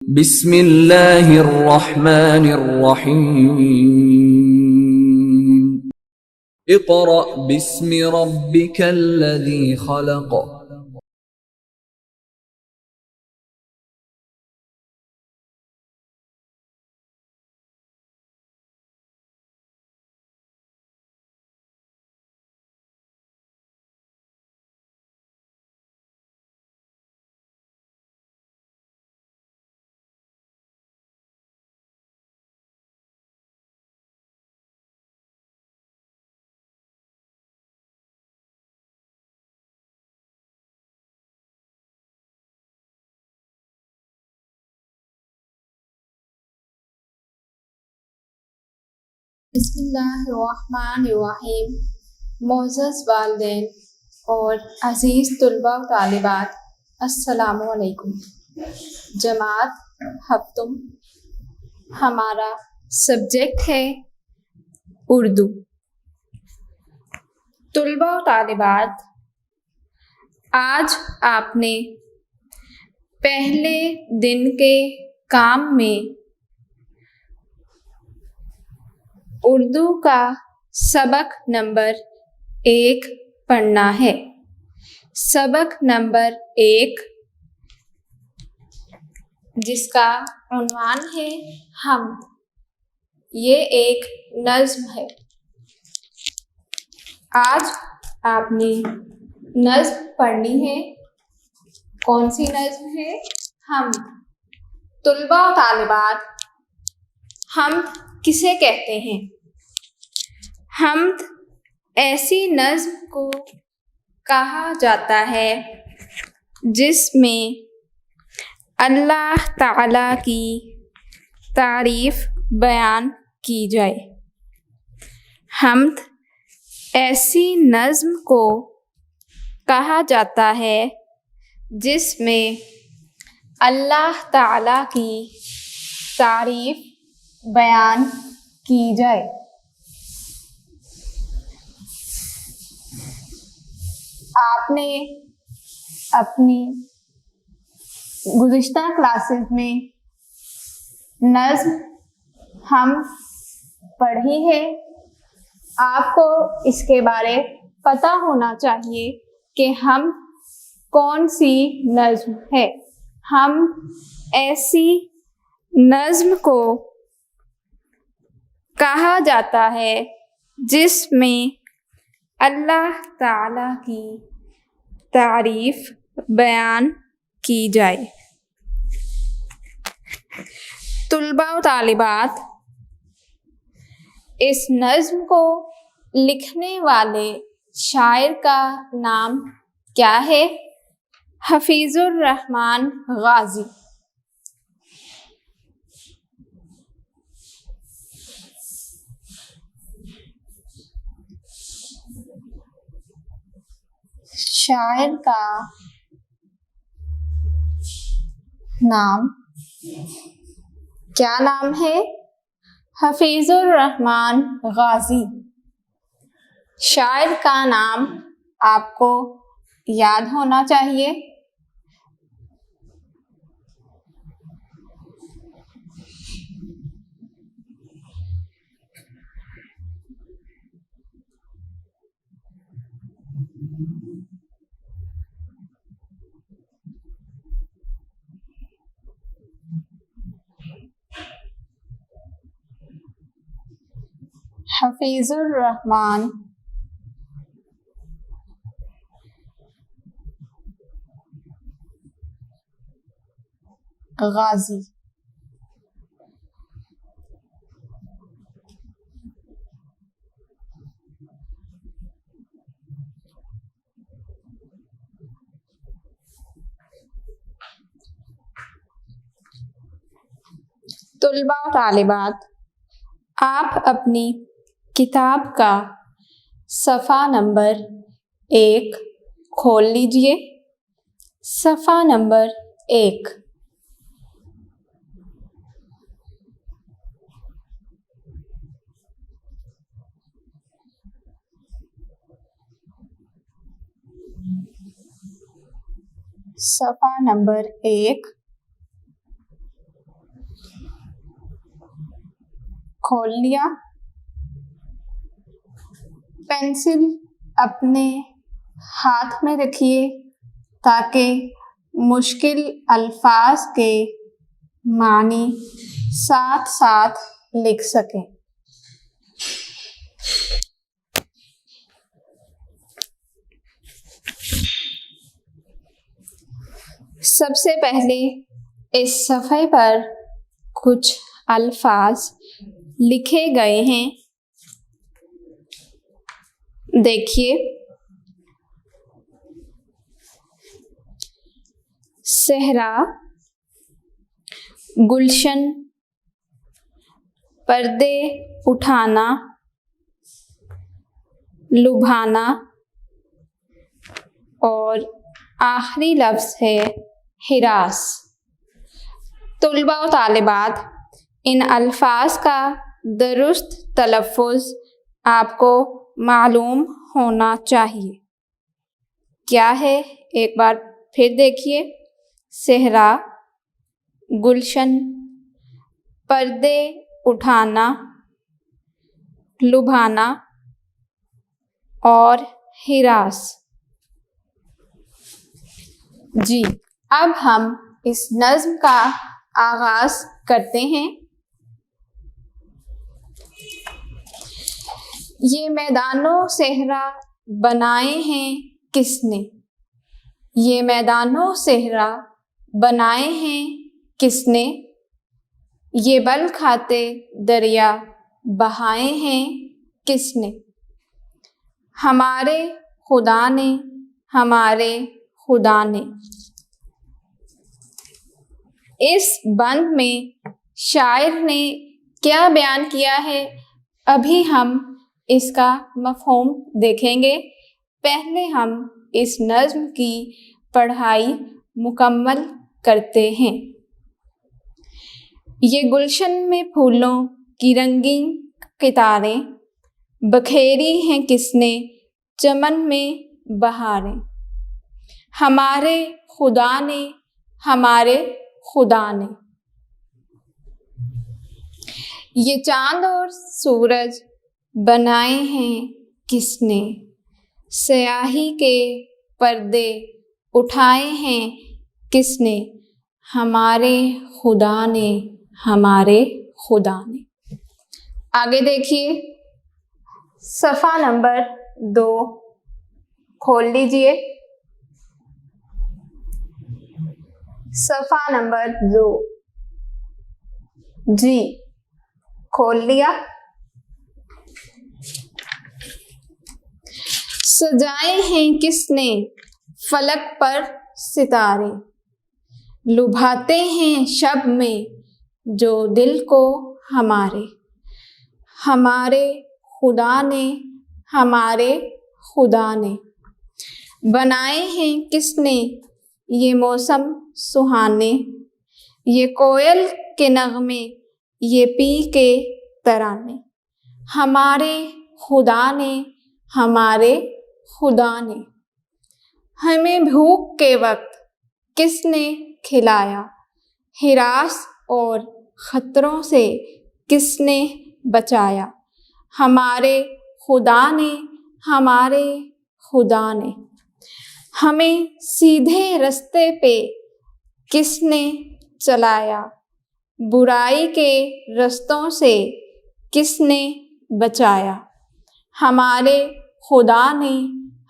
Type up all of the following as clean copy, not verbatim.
बिस्मिल्लाहिर्रहमानिर्रहीम। इक़रा बिस्मि रब्बिकल्लज़ी खलक़। बिस्मिल्लाहिर्रहमानिर्रहीम। मोअज़्ज़ज़ वालिदैन और अज़ीज़ तुलबा व तालिबात, अस्सलामु अलैकुम। जमात हफ्तुम, हमारा सब्जेक्ट है उर्दू। तुलबा व तालिबात, आज आपने पहले दिन के काम में उर्दू का सबक नंबर 1 पढ़ना है। सबक नंबर 1, जिसका उन्वान है हम। ये एक नज़्म है। आज आपने नज़्म पढ़नी है। कौन सी नज़्म है? हम। तुलबा व तालिबात, हम किसे कहते हैं? हमद ऐसी नज़्म को कहा जाता है जिसमें अल्लाह ताला की तारीफ़ बयान की जाए। हमद ऐसी नज़्म को कहा जाता है जिसमें अल्लाह ताला की तारीफ़ बयान की जाए। आपने अपनी गुज़िश्ता क्लासेस में नज़्म हम पढ़ी है। आपको इसके बारे पता होना चाहिए कि हम कौन सी नज़्म है। हम ऐसी नज़्म को कहा जाता है जिसमें अल्लाह ताला की तारीफ़ बयान की जाए। तुलबा व तालिबात, इस नज़्म को लिखने वाले शायर का नाम क्या है? हफीजुर रहमान गाज़ी। शायर का नाम क्या नाम है? हफीजुर रहमान गाज़ी। शायर का नाम आपको याद होना चाहिए। हफीजुर रहमान गाज़ी। तुलबा व तालिबात, आप अपनी किताब का सफ़ा नंबर 1 खोल लीजिए। सफ़ा नंबर 1। सफ़ा नंबर 1। खोल लिया। पेंसिल अपने हाथ में रखिए ताकि मुश्किल अल्फाज के मानी साथ साथ लिख सकें। सबसे पहले इस सफ़े पर कुछ अल्फाज लिखे गए हैं। देखिए, सहरा, गुलशन, पर्दे उठाना, लुभाना और आखिरी लफ्ज़ है हिरास। तुलबा और तालिबात, इन अल्फाज का दुरुस्त तलफ़्फ़ुज़ आपको मालूम होना चाहिए। क्या है, एक बार फिर देखिए। सहरा, गुलशन, पर्दे उठाना, लुभाना और हिरास। जी, अब हम इस नज़्म का आगाज़ करते हैं। ये मैदानों सहरा बनाए हैं किसने? ये मैदानों सहरा बनाए हैं किसने? ये बल खाते दरिया बहाए हैं किसने? हमारे खुदा ने, हमारे खुदा ने। इस बंद में शायर ने क्या बयान किया है, अभी हम इसका मफ़हूम देखेंगे। पहले हम इस नज़्म की पढ़ाई मुकम्मल करते हैं। ये गुलशन में फूलों की रंगीन कितारें बखेरी हैं किसने, चमन में बहारें। हमारे खुदा ने, हमारे खुदा ने। ये चाँद और सूरज बनाए हैं किसने, स्याही के पर्दे उठाए हैं किसने? हमारे खुदा ने, हमारे खुदा ने। आगे देखिए, सफ़ा नंबर 2 खोल लीजिए। सफ़ा नंबर 2, जी, खोल लिया। सजाए हैं किसने फलक पर सितारे, लुभाते हैं शब में जो दिल को हमारे। हमारे खुदा ने, हमारे खुदा ने। बनाए हैं किसने ये मौसम सुहाने, ये कोयल के नगमे, ये पी के तराने। हमारे खुदा ने, हमारे खुदा ने। हमें भूख के वक्त किसने खिलाया, हिरास और ख़तरों से किसने बचाया। हमारे खुदा ने, हमारे खुदा ने। हमें सीधे रास्ते पे किसने चलाया, बुराई के रास्तों से किसने बचाया। हमारे खुदा ने,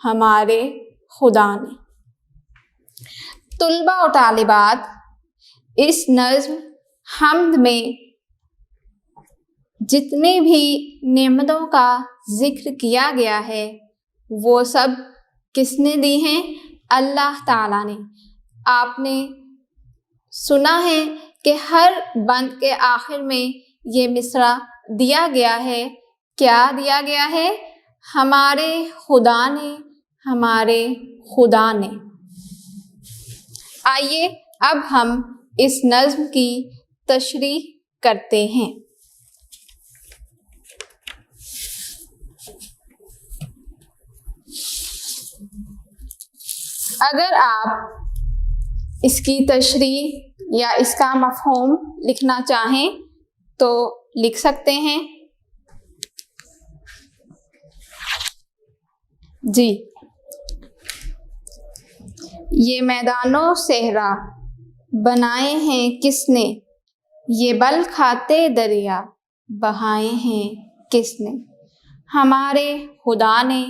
हमारे खुदा ने। तुलबा और तालिबात, इस नज़्म हम्द में जितने भी नेमतों का जिक्र किया गया है वो सब किसने दी हैं, अल्लाह ताला ने। आपने सुना है कि हर बंद के आखिर में ये मिसरा दिया गया है। क्या दिया गया है? हमारे खुदा ने, हमारे खुदा ने। आइए अब हम इस नज़्म की तशरीह करते हैं। अगर आप इसकी तशरीह या इसका मफ़हूम लिखना चाहें तो लिख सकते हैं। जी, ये मैदानो सहरा बनाए हैं किसने, ये बल खाते दरिया बहाए हैं किसने, हमारे खुदा ने,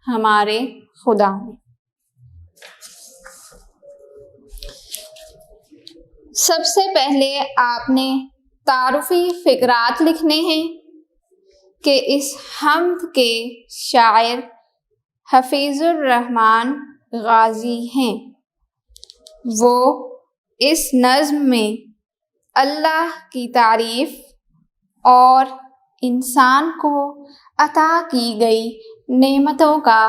हमारे खुदा ने। सबसे पहले आपने तारुफी फ़िक़रात लिखने हैं कि इस हम्द के शायर हफीजुर रहमान गाजी हैं। वो इस नज़्म में अल्लाह की तारीफ़ और इंसान को अता की गई नेमतों का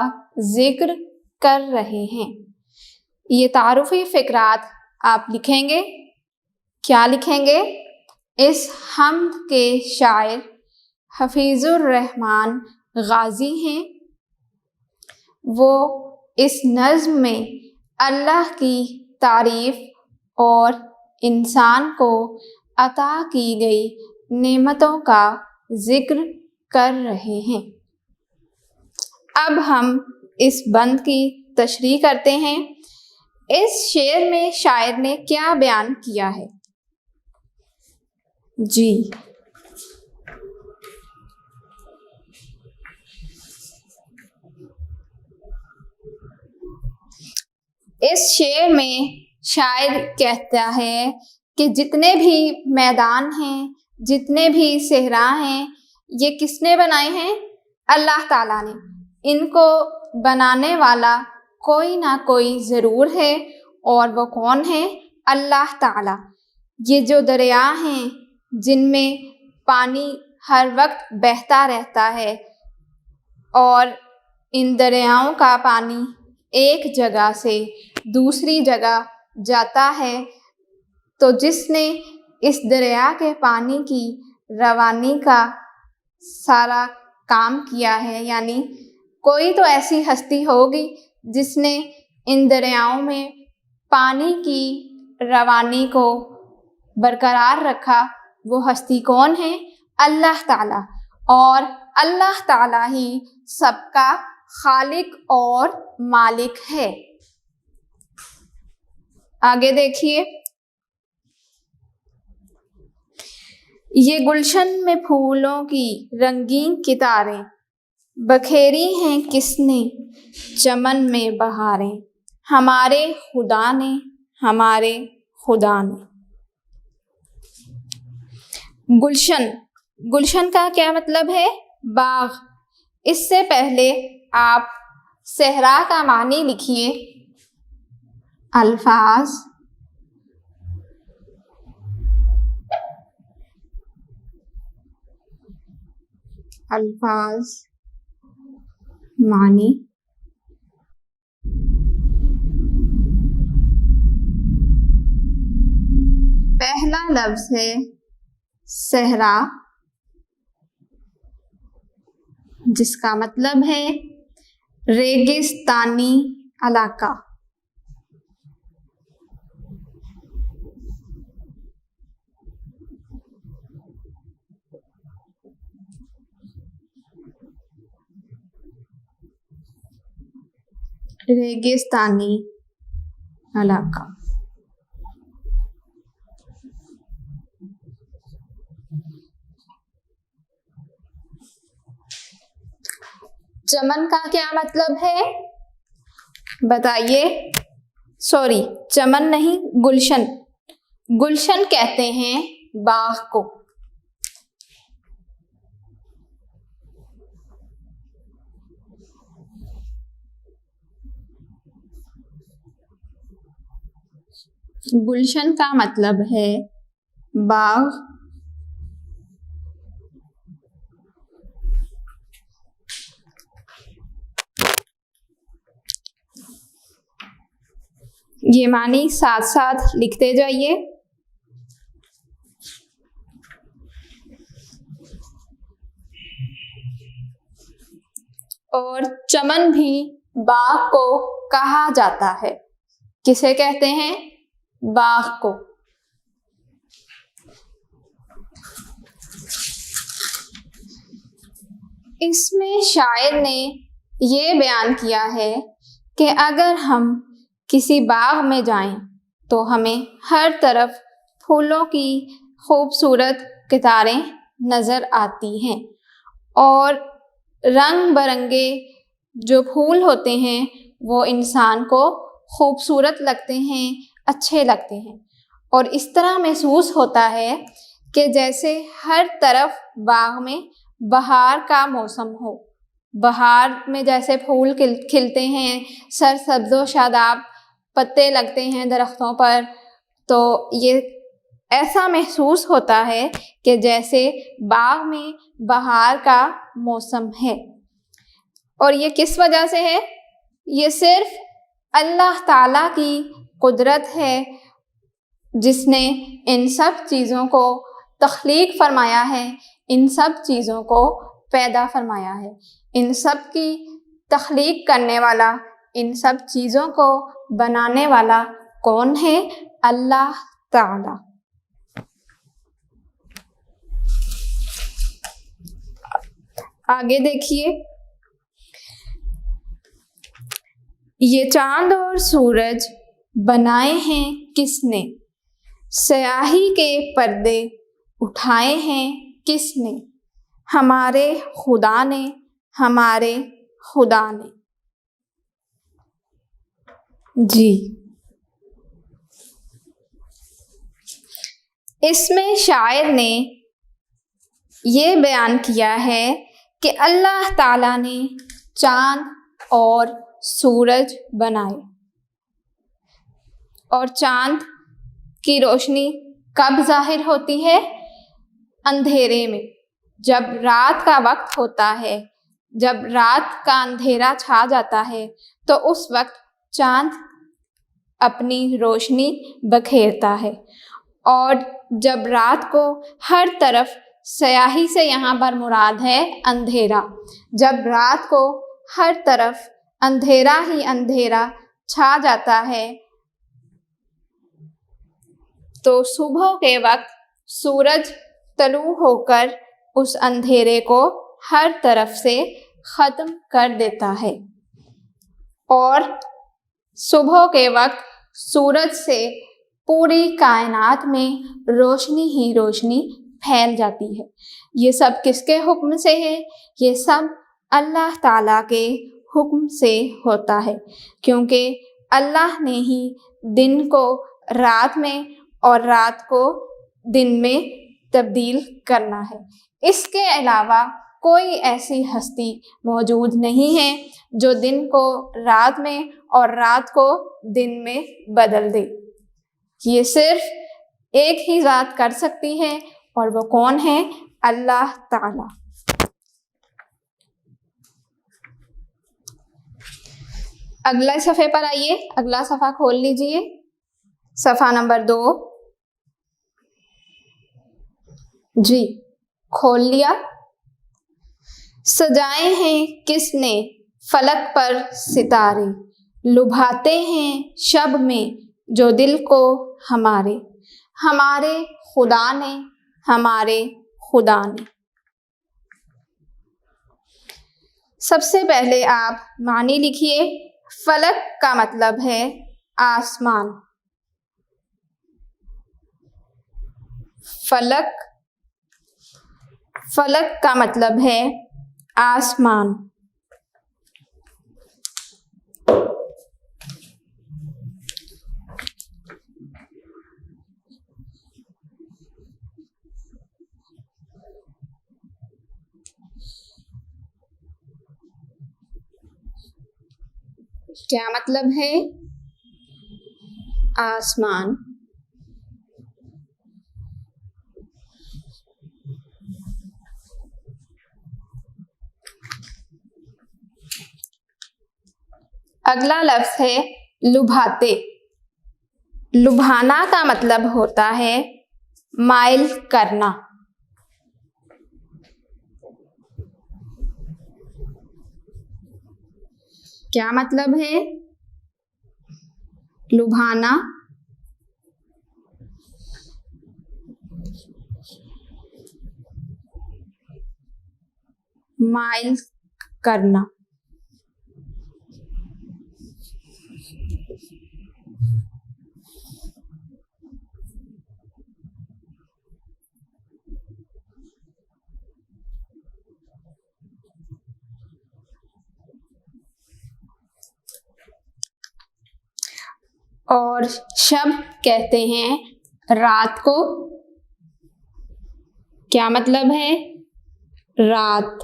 ज़िक्र कर रहे हैं। ये तारुफी फ़िक़रात आप लिखेंगे। क्या लिखेंगे? इस हम्द के शायर हफीजुर रहमान गाजी हैं। वो इस नज़्म में अल्लाह की तारीफ़ और इंसान को अता की गई नेमतों का ज़िक्र कर रहे हैं। अब हम इस बंद की तशरीह करते हैं। इस शेर में शायर ने क्या बयान किया है? जी, इस शेर में शायर कहता है कि जितने भी मैदान हैं, जितने भी सहरा हैं, ये किसने बनाए हैं? अल्लाह ताला ने। इनको बनाने वाला कोई ना कोई ज़रूर है, और वो कौन है? अल्लाह ताला। ये जो दरिया हैं जिनमें पानी हर वक्त बहता रहता है और इन दरियाओं का पानी एक जगह से दूसरी जगह जाता है, तो जिसने इस दरिया के पानी की रवानी का सारा काम किया है, यानी कोई तो ऐसी हस्ती होगी जिसने इन दरियाओं में पानी की रवानी को बरकरार रखा। वो हस्ती कौन है? अल्लाह ताला। और अल्लाह ताला ही सबका खालिक और मालिक है। आगे देखिए, ये गुलशन में फूलों की रंगीन कितारें बखेरी हैं किसने, चमन में बहारें, हमारे खुदा ने, हमारे खुदा ने। गुलशन, गुलशन का क्या मतलब है? बाग। इससे पहले आप सहरा का मानी लिखिए। अल्फाज, अल्फाज, मानी। पहला लफ्ज है सहरा, जिसका मतलब है रेगिस्तानी इलाका। रेगिस्तानी इलाका। चमन का क्या मतलब है? बताइए। सॉरी, चमन नहीं, गुलशन। गुलशन कहते हैं बाग को। गुलशन का मतलब है बाग। ये मानी साथ साथ लिखते जाइए। और चमन भी बाग को कहा जाता है। किसे कहते हैं? बाग को। इसमें शायर ने ये बयान किया है कि अगर हम किसी बाग में जाएं तो हमें हर तरफ फूलों की खूबसूरत कतारें नज़र आती हैं और रंग बरंगे जो फूल होते हैं वो इंसान को खूबसूरत लगते हैं, अच्छे लगते हैं और इस तरह महसूस होता है कि जैसे हर तरफ बाग में बहार का मौसम हो। बहार में जैसे फूल खिलते हैं, सरसब्ज़ो शादाब पत्ते लगते हैं दरख्तों पर, तो ये ऐसा महसूस होता है कि जैसे बाग में बहार का मौसम है। और ये किस वजह से है? ये सिर्फ अल्लाह ताला की कुदरत है जिसने इन सब चीज़ों को तख्लीक फरमाया है, इन सब चीज़ों को पैदा फरमाया है। इन सब की तख्लीक करने वाला, इन सब चीज़ों को बनाने वाला कौन है? अल्लाह ताला। आगे देखिए, ये चांद और सूरज बनाए हैं किसने, स्याही के पर्दे उठाए हैं किसने, हमारे खुदा ने, हमारे खुदा ने। जी, इसमें शायर ने ये बयान किया है कि अल्लाह ताला ने चांद और सूरज बनाए और चांद की रोशनी कब ज़ाहिर होती है? अंधेरे में। जब रात का वक्त होता है, जब रात का अंधेरा छा जाता है तो उस वक्त चांद अपनी रोशनी बखेरता है और जब रात को हर तरफ स्याही से यहाँ पर मुराद है अंधेरा, जब रात को हर तरफ अंधेरा ही अंधेरा छा जाता है तो सुबह के वक्त सूरज तलू होकर उस अंधेरे को हर तरफ से ख़त्म कर देता है और सुबह के वक्त सूरज से पूरी कायनात में रोशनी ही रोशनी फैल जाती है। ये सब किसके हुक्म से है? ये सब अल्लाह ताला के हुक्म से होता है, क्योंकि अल्लाह ने ही दिन को रात में और रात को दिन में तब्दील करना है। इसके अलावा कोई ऐसी हस्ती मौजूद नहीं है जो दिन को रात में और रात को दिन में बदल दे। ये सिर्फ एक ही ज़ात कर सकती है और वो कौन है? अल्लाह ताला। अगले सफ़े पर आइए, अगला सफ़ा खोल लीजिए, सफ़ा नंबर 2। जी, खोल लिया। सजाए हैं किसने फलक पर सितारे, लुभाते हैं शब में जो दिल को हमारे, हमारे खुदा ने, हमारे खुदा ने। सबसे पहले आप मानी लिखिए। फलक का मतलब है आसमान। फलक, फलक का मतलब है आसमान। क्या मतलब है? आसमान। अगला लफ्ज़ है लुभाते। लुभाना का मतलब होता है माइल करना। क्या मतलब है? लुभाना माइल करना। और शब कहते हैं रात को। क्या मतलब है? रात।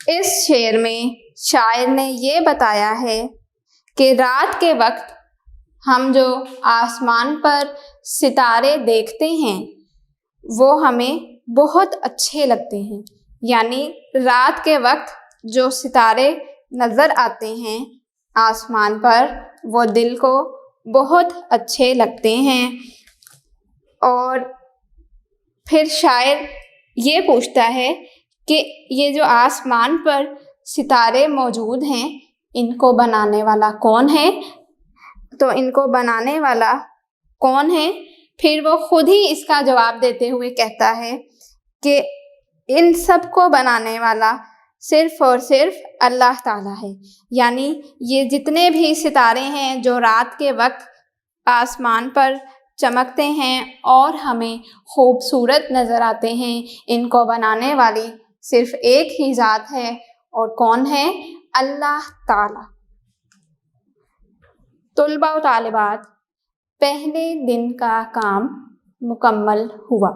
इस शेर में शायर ने ये बताया है कि रात के वक्त हम जो आसमान पर सितारे देखते हैं वो हमें बहुत अच्छे लगते हैं। यानी रात के वक्त जो सितारे नज़र आते हैं आसमान पर वो दिल को बहुत अच्छे लगते हैं। और फिर शायर ये पूछता है कि ये जो आसमान पर सितारे मौजूद हैं इनको बनाने वाला कौन है? तो इनको बनाने वाला कौन है? फिर वो खुद ही इसका जवाब देते हुए कहता है कि इन सब को बनाने वाला सिर्फ और सिर्फ अल्लाह ताला है। यानी ये जितने भी सितारे हैं जो रात के वक्त आसमान पर चमकते हैं और हमें खूबसूरत नज़र आते हैं, इनको बनाने वाली सिर्फ एक ही ज़ात है। और कौन है? अल्लाह ताला। तुलबा व तालिबात, पहले दिन का काम मुकम्मल हुआ।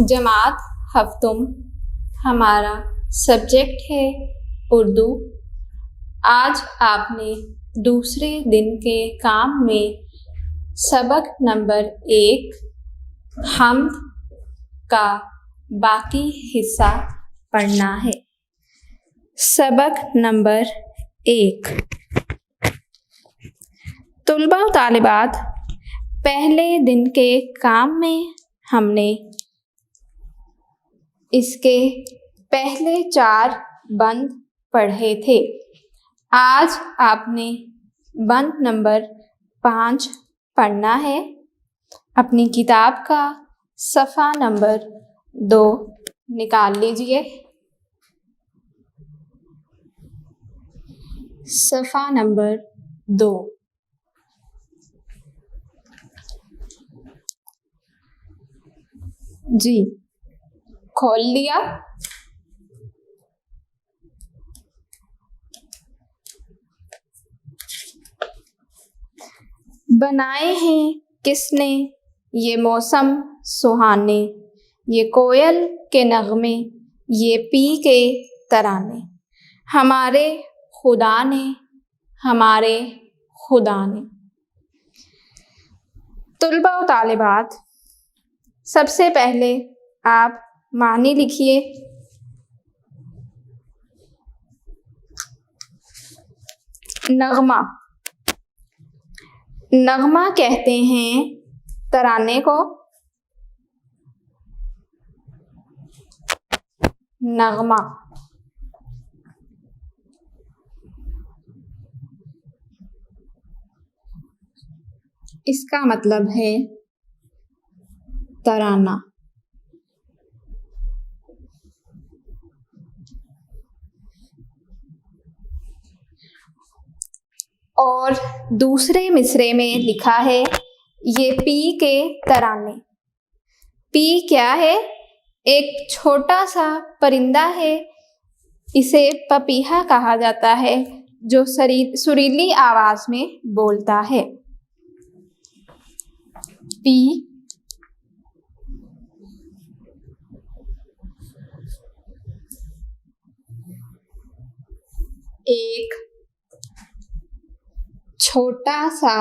जमात हफ्तुम, हमारा सब्जेक्ट है उर्दू। आज आपने दूसरे दिन के काम में सबक नंबर 1 हम्द का बाकी हिस्सा पढ़ना है। सबक नंबर 1। तुलबा व तालिबात, पहले दिन के काम में हमने इसके पहले 4 बंद पढ़े थे। आज आपने बंद नंबर 5 पढ़ना है। अपनी किताब का सफ़ा नंबर 2 निकाल लीजिए। सफ़ा नंबर 2। जी, खोल लिया। बनाए हैं किसने ये मौसम सुहाने, ये कोयल के नगमे, ये पी के तराने, हमारे खुदा ने, हमारे खुदा ने। तुलबा व तालिबात, सबसे पहले आप मानी लिखिए। नगमा, नगमा कहते हैं तराने को। नगमा। इसका मतलब है तराना। और दूसरे मिसरे में लिखा है ये पी के तराने। पी क्या है? एक छोटा सा परिंदा है, इसे पपीहा कहा जाता है, जो सुरीली आवाज में बोलता है। पी एक छोटा सा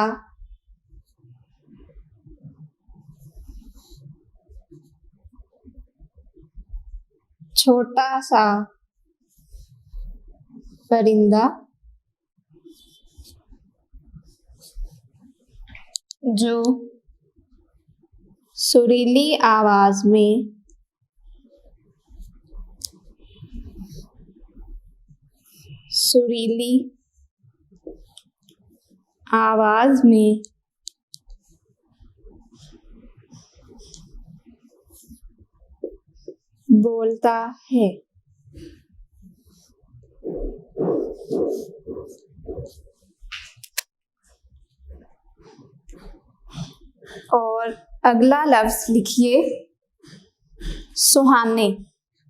छोटा सा परिंदा जो सुरीली आवाज में बोलता है। और अगला लफ्ज लिखिए, सुहाने।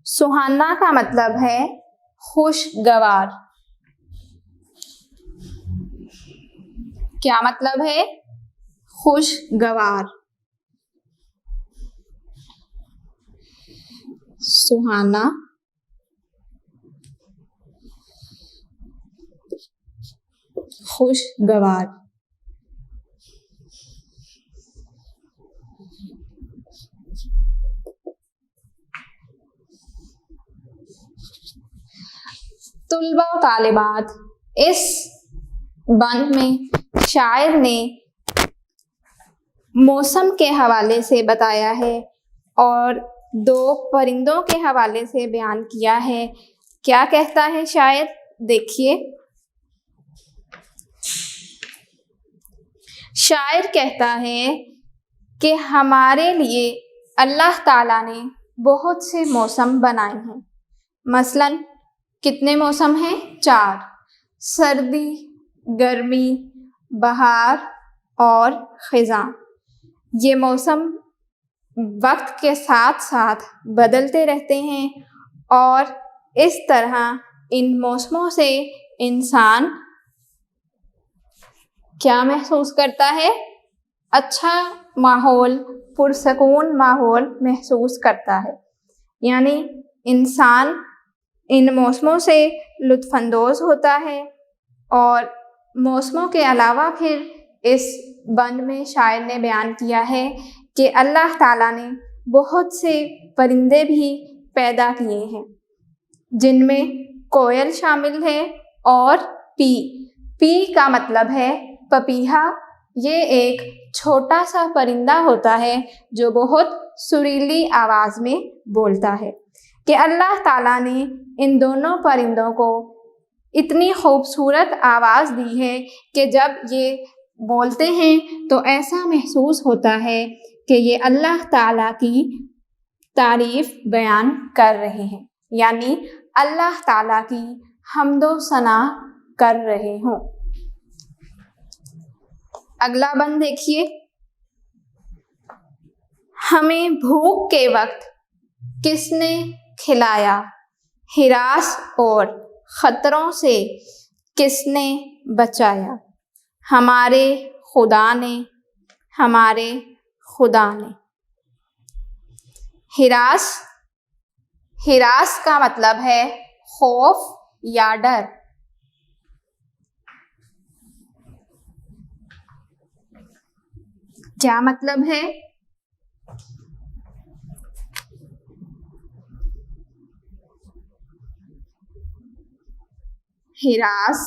सुहाना का मतलब है खुशगवार। क्या मतलब है? खुशगवार। सुहाना खुशगवार। तुलबा व तालिबात, इस बंद में शायर ने मौसम के हवाले से बताया है और दो परिंदों के हवाले से बयान किया है। क्या कहता है शायर? देखिए, शायर कहता है कि हमारे लिए अल्लाह ताला ने बहुत से मौसम बनाए हैं। मसलन कितने मौसम हैं? 4। सर्दी, गर्मी, बहार और खिज़ां। ये मौसम वक्त के साथ साथ बदलते रहते हैं और इस तरह इन मौसमों से इंसान क्या महसूस करता है? अच्छा माहौल, पुरसकून माहौल महसूस करता है। यानी इंसान इन मौसमों से लुत्फ़अंदोज़ होता है। और मौसमों के अलावा फिर इस बंद में शायर ने बयान किया है कि अल्लाह ताला ने बहुत से परिंदे भी पैदा किए हैं, जिनमें कोयल शामिल है और पी का मतलब है पपीहा। ये एक छोटा सा परिंदा होता है जो बहुत सुरीली आवाज़ में बोलता है। कि अल्लाह ताला ने इन दोनों परिंदों को इतनी खूबसूरत आवाज़ दी है कि जब ये बोलते हैं तो ऐसा महसूस होता है कि ये अल्लाह ताला की तारीफ़ बयान कर रहे हैं, यानी अल्लाह ताला की हम्दो सना कर रहे हों। अगला बंद देखिए, हमें भूख के वक्त किसने खिलाया, हिरास और ख़तरों से किसने बचाया? हमारे खुदा ने, हमारे खुदा ने। हिरास का मतलब है खौफ या डर। क्या मतलब है? हिरास,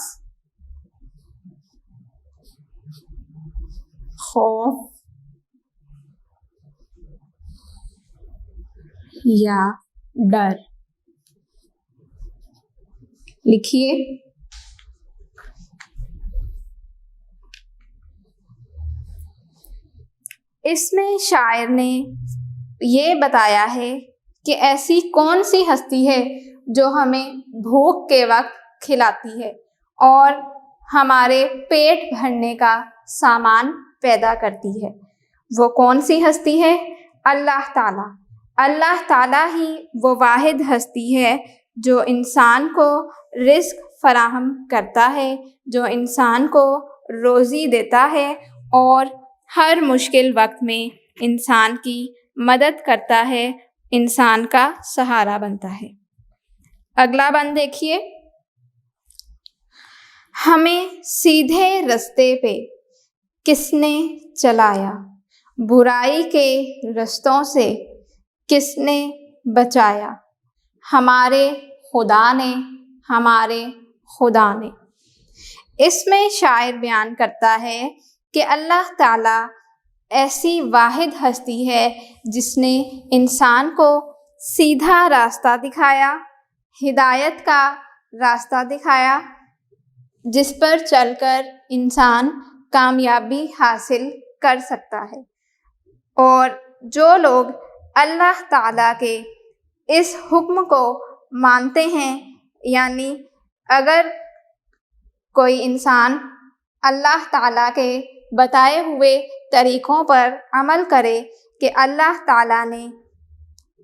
खौफ या डर। लिखिए, इसमें शायर ने ये बताया है कि ऐसी कौन सी हस्ती है जो हमें भूख के वक्त खिलाती है और हमारे पेट भरने का सामान पैदा करती है। वो कौन सी हस्ती है? अल्लाह ताला। अल्लाह ताला ही वो वाहिद हस्ती है जो इंसान को रिज़्क़ फराहम करता है, जो इंसान को रोज़ी देता है और हर मुश्किल वक्त में इंसान की मदद करता है, इंसान का सहारा बनता है। अगला बंद देखिए, हमें सीधे रास्ते पे किसने चलाया, बुराई के रास्तों से किसने बचाया, हमारे खुदा ने, हमारे खुदा ने। इसमें शायर बयान करता है कि अल्लाह ताला ऐसी वाहिद हस्ती है जिसने इंसान को सीधा रास्ता दिखाया, हिदायत का रास्ता दिखाया, जिस पर चलकर इंसान कामयाबी हासिल कर सकता है। और जो लोग अल्लाह ताला के इस हुक्म को मानते हैं, यानी अगर कोई इंसान अल्लाह ताला के बताए हुए तरीक़ों पर अमल करे कि अल्लाह ताला ने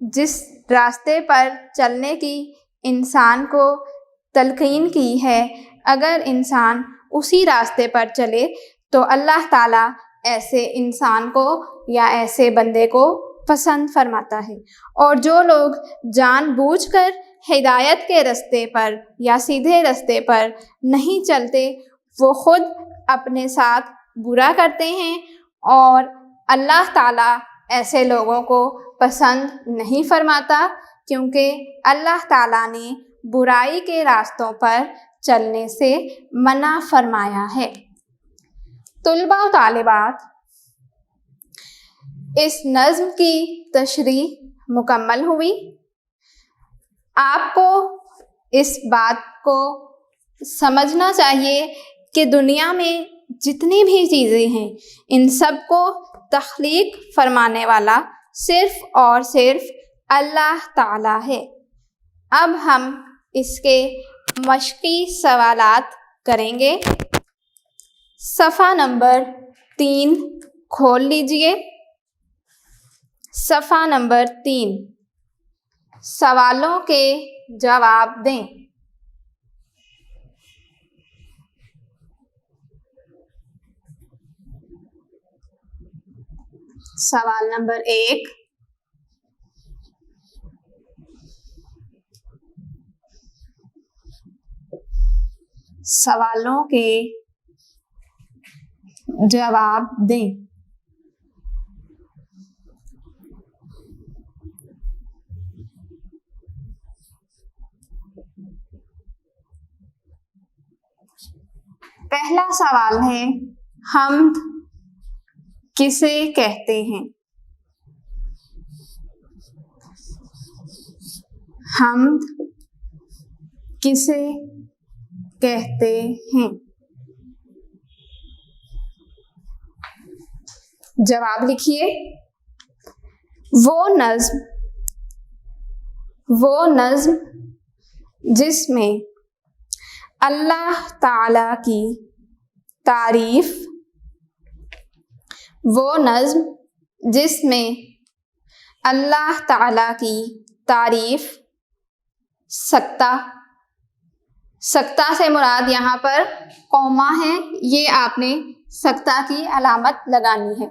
जिस रास्ते पर चलने की इंसान को तलक़ीन की है, अगर इंसान उसी रास्ते पर चले तो अल्लाह ताला ऐसे इंसान को या ऐसे बंदे को पसंद फरमाता है। और जो लोग जानबूझकर हिदायत के रास्ते पर या सीधे रास्ते पर नहीं चलते, वो ख़ुद अपने साथ बुरा करते हैं और अल्लाह ताला ऐसे लोगों को पसंद नहीं फरमाता, क्योंकि अल्लाह ताला ने बुराई के रास्तों पर चलने से मना फरमाया है। तुलबा व तालिबात, इस नज़्म की तशरीह मुकम्मल हुई। आपको इस बात को समझना चाहिए कि दुनिया में जितनी भी चीज़ें हैं, इन सब को तख्लीक फरमाने वाला सिर्फ़ और सिर्फ़ अल्लाह ताला है। अब हम इसके मश्क़ी सवालात करेंगे। सफ़ा नंबर 3 खोल लीजिए। सफ़ा नंबर 3, सवालों के जवाब दें। सवाल नंबर 1, सवालों के जवाब दें। पहला सवाल है, हम्द किसे कहते हैं? हम्द किसे कहते हैं? जवाब लिखिए। वो नज़्म जिसमें अल्लाह ताला की तारीफ, वो नज़्म जिसमें अल्लाह ताला की तारीफ, सक्ता से मुराद यहाँ पर कौमा है, ये आपने सक्ता की अलामत लगानी है।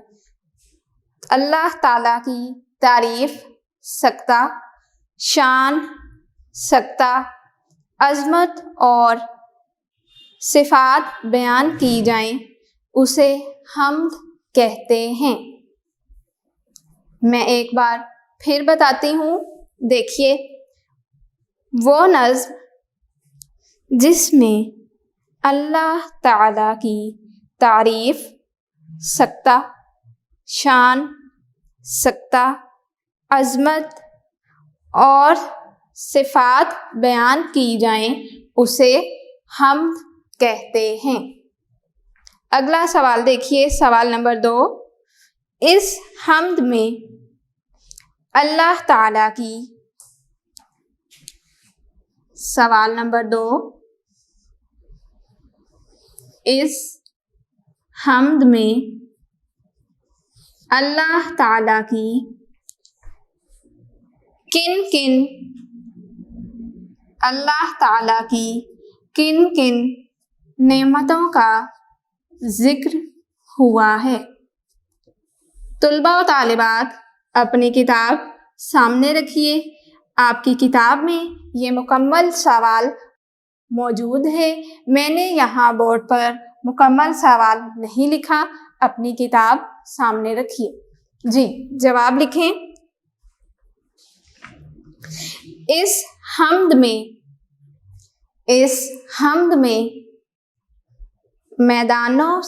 अल्लाह ताला की तारीफ सक्ता, शान सक्ता, अज़मत और सिफ़ात बयान की जाएं, उसे हम्द कहते हैं। मैं एक बार फिर बताती हूँ, देखिए। वो नज़्म जिसमें अल्लाह ताला की तारीफ सक्ता, शान सक्ता, अज़मत और सिफ़ात बयान की जाएं, उसे हम्द कहते हैं। अगला सवाल देखिए, सवाल नंबर 2, इस हम्द में अल्लाह ताला की, सवाल नंबर 2, इस हम्द में अल्लाह ताला की किन किन, अल्लाह ताला की किन किन नेमतों का जिक्र हुआ है? तुलबा व तालिबात, अपनी किताब सामने रखिए। आपकी किताब में ये मुकम्मल सवाल मौजूद है। मैंने यहाँ बोर्ड पर मुकम्मल सवाल नहीं लिखा, अपनी किताब सामने रखिए। जी, जवाब लिखें। इस हम्द में मैदानो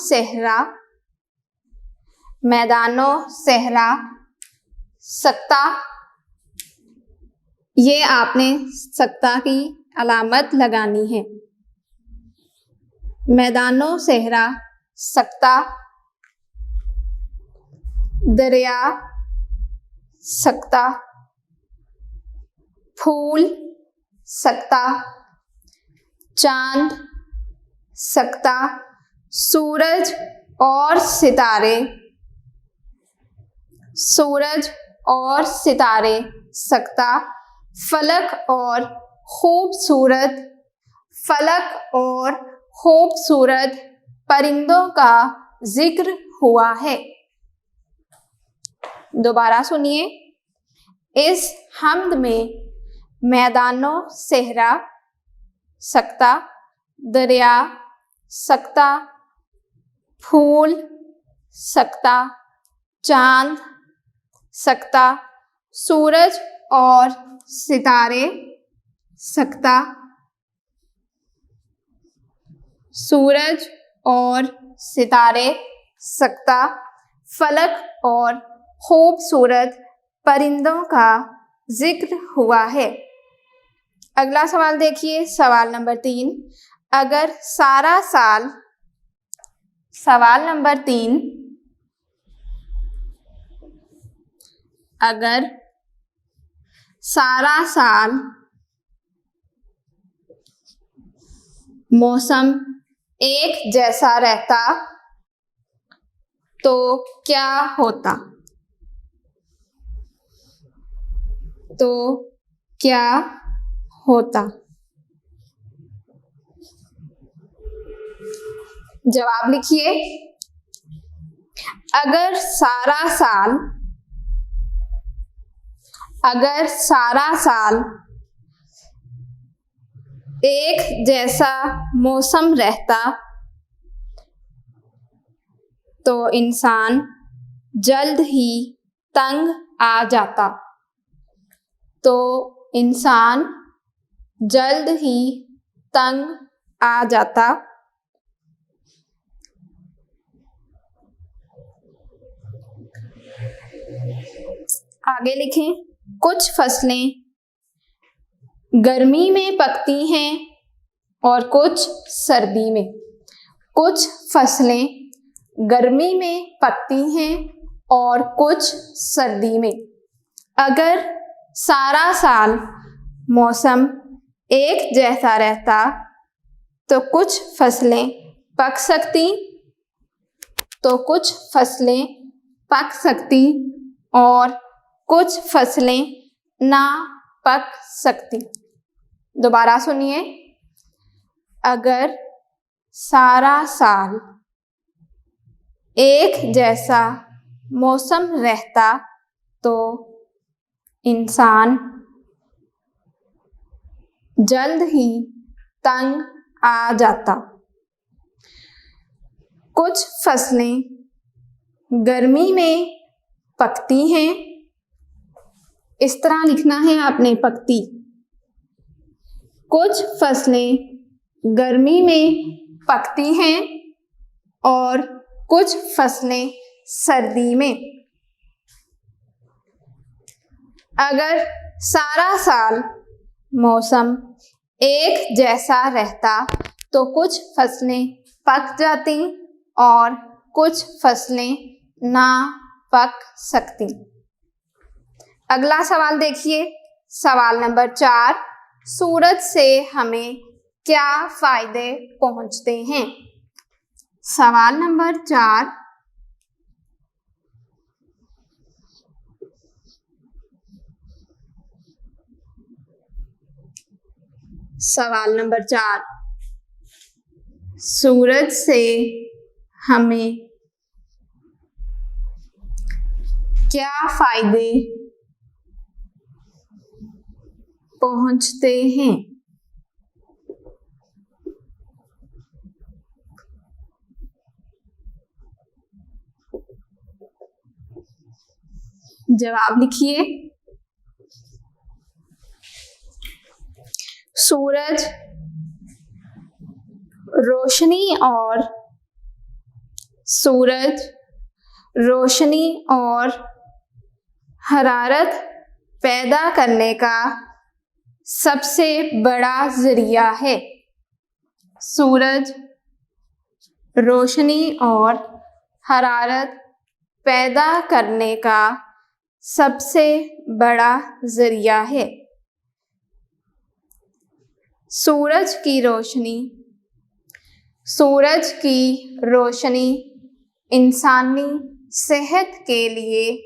सहरा सत्ता, ये आपने सत्ता की अलामत लगानी है। मैदानो सहरा सत्ता, दरिया सकता, फूल सकता, चांद सकता, सूरज और सितारे सकता, फलक और खूबसूरत परिंदों का जिक्र हुआ है। दोबारा सुनिए। इस हम्द में मैदानो सहरा सकता, दरिया सकता, फूल सकता, चांद सकता, सूरज और सितारे सकता, फलक और खूबसूरत परिंदों का जिक्र हुआ है। अगला सवाल देखिए, सवाल नंबर 3। अगर सारा साल मौसम एक जैसा रहता तो क्या होता? जवाब लिखिए। अगर सारा साल एक जैसा मौसम रहता तो इंसान जल्द ही तंग आ जाता। आगे लिखें। कुछ फसलें गर्मी में पकती हैं और कुछ सर्दी में। कुछ फसलें गर्मी में पकती हैं और कुछ सर्दी में। अगर सारा साल मौसम एक जैसा रहता तो कुछ फसलें पक सकती और कुछ फसलें ना पक सकती। दोबारा सुनिए। अगर सारा साल एक जैसा मौसम रहता तो इंसान जल्द ही तंग आ जाता। कुछ फसलें गर्मी में पकती हैं, इस तरह लिखना है आपने, पकती। कुछ फसलें गर्मी में पकती हैं और कुछ फसलें सर्दी में। अगर सारा साल मौसम एक जैसा रहता तो कुछ फसलें पक जाती और कुछ फसलें ना पक सकती। अगला सवाल देखिए, सवाल नंबर 4। सूरज से हमें क्या फायदे पहुंचते हैं? सवाल नंबर 4। सवाल नंबर 4। सूरज से हमें क्या फायदे पहुंचते हैं? जवाब लिखिए। सूरज रोशनी और हरारत पैदा करने का सबसे बड़ा जरिया है। सूरज रोशनी और हरारत पैदा करने का सबसे बड़ा जरिया है। सूरज की रोशनी इंसानी सेहत के लिए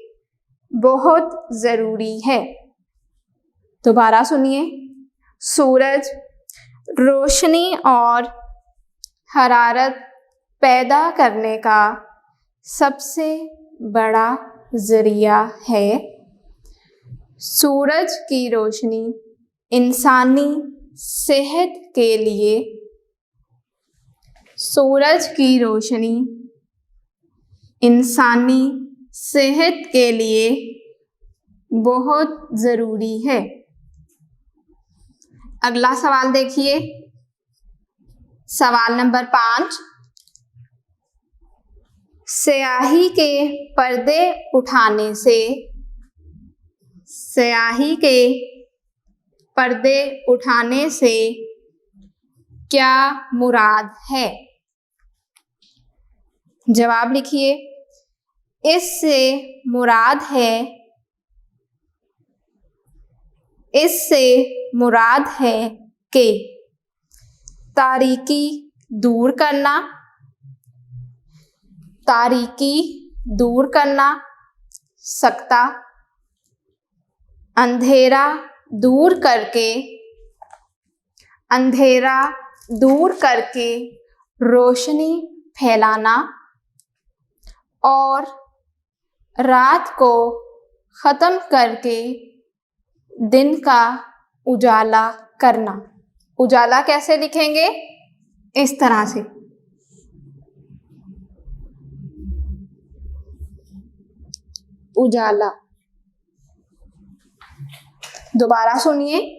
बहुत ज़रूरी है। दोबारा सुनिए। सूरज रोशनी और हरारत पैदा करने का सबसे बड़ा ज़रिया है। सूरज की रोशनी इंसानी सेहत के लिए बहुत ज़रूरी है। अगला सवाल देखिए। सवाल नंबर 5। स्याही के पर्दे उठाने से क्या मुराद है? जवाब लिखिए। इससे मुराद है कि तारीकी दूर करना, सकता, अंधेरा दूर करके रोशनी फैलाना और रात को ख़त्म करके दिन का उजाला करना। उजाला कैसे लिखेंगे? इस तरह से। उजाला। दोबारा सुनिए।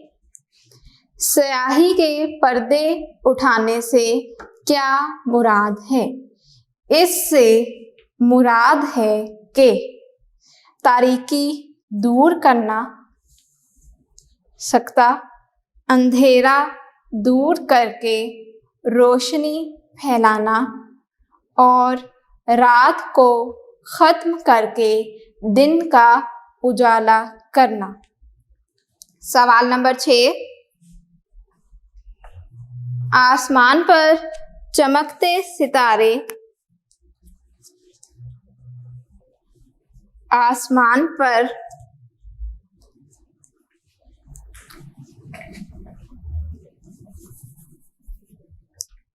स्याही के पर्दे उठाने से क्या मुराद है? इससे मुराद है कि तारीकी दूर करना, सकता, अंधेरा दूर करके रोशनी फैलाना और रात को ख़त्म करके दिन का उजाला करना। सवाल नंबर 6। आसमान पर चमकते सितारे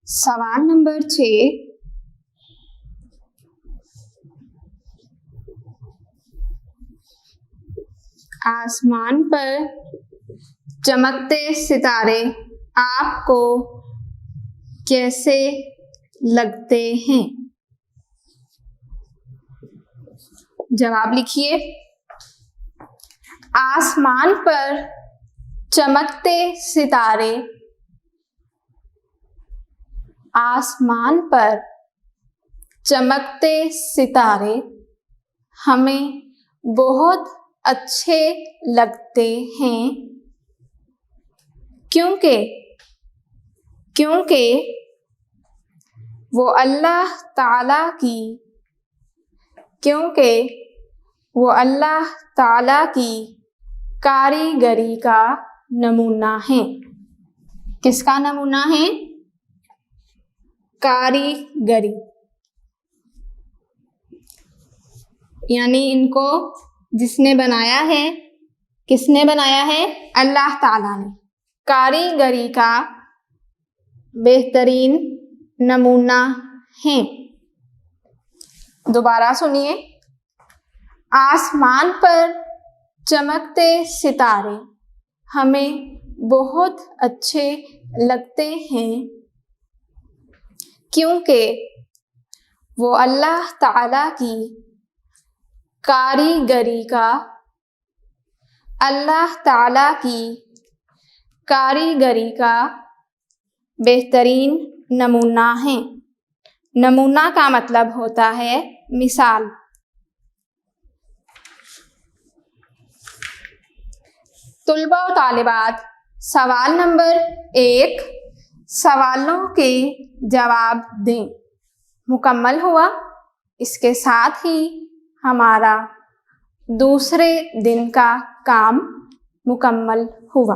सवाल नंबर 6। आसमान पर चमकते सितारे आपको कैसे लगते हैं? जवाब लिखिए। आसमान पर चमकते सितारे हमें बहुत अच्छे लगते हैं क्योंकि वो अल्लाह ताला की कारीगरी का नमूना है। किसका नमूना है? कारीगरी। यानी इनको जिसने बनाया है, किसने बनाया है? अल्लाह ताला ने। कारीगरी का बेहतरीन नमूना है। दोबारा सुनिए। आसमान पर चमकते सितारे हमें बहुत अच्छे लगते हैं क्योंकि वो अल्लाह ताला की कारीगरी का अल्लाह ताला की कारीगरी का बेहतरीन नमूना है। नमूना का मतलब होता है मिसाल। तुलबा और तालिबात, सवाल नंबर 1, सवालों के जवाब दें। मुकम्मल हुआ। इसके साथ ही हमारा दूसरे दिन का काम मुकम्मल हुआ।